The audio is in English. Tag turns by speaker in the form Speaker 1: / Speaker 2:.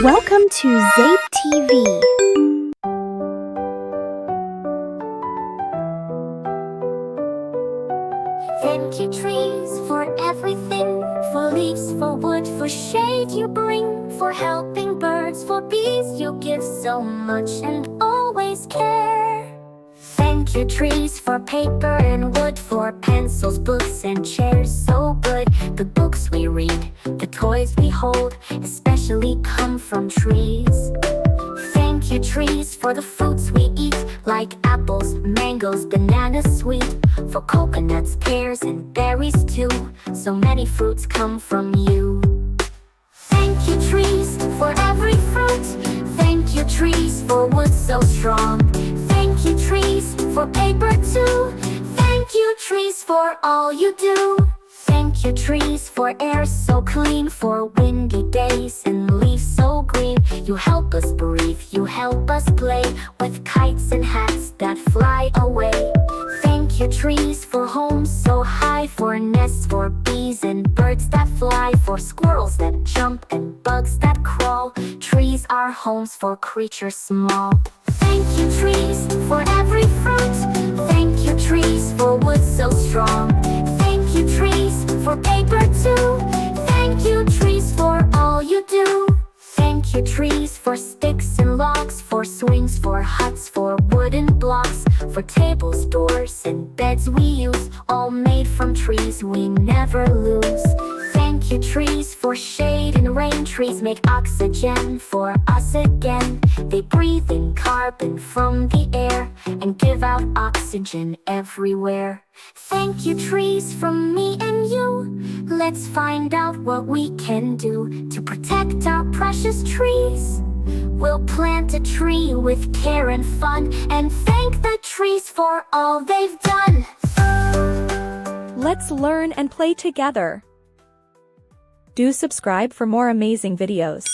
Speaker 1: Welcome to Zape TV.
Speaker 2: Thank you, trees, for everything. For leaves, for wood, for shade you bring. For helping birds, for bees, you give so much and always care. Thank you, trees, for paper and wood. For pencils, books, and chairs so good. The books we read, the toys we hold, especially come from trees. Thank you, trees, for the fruits we eat, like apples, mangoes, bananas sweet. For coconuts, pears, and berries too, so many fruits come from you. Thank you, trees, for every fruit. Thank you, trees, for wood so strong. Thank you, trees, for paper too. Thank you, trees, for all you do. Thank you, trees, for air so clean. For windy days and leaves so green. You help us breathe, you help us play with kites and hats that fly away. Thank you, trees, for homes so high. For nests for bees and birds that fly. For squirrels that jump and bugs that crawl. Trees are homes for creatures small. Thank you, trees, for every fruit. Thank you, trees, for wood so strong. Thank you, trees, for paper too. Thank you, trees, for all you do. Thank you, trees, for sticks and logs. For swings, for huts, for wooden blocks. For tables, doors, and beds we use, all made from trees we never lose. Thank you, trees, for shade and rain. Trees make oxygen for us again. They breathe in carbon from the air and give out oxygen everywhere. Thank you, trees, from me and you. Let's find out what we can do to protect our precious trees. We'll plant a tree with care and fun, and thank the trees for all they've done.
Speaker 3: Let's learn and play together. Do subscribe for more amazing videos.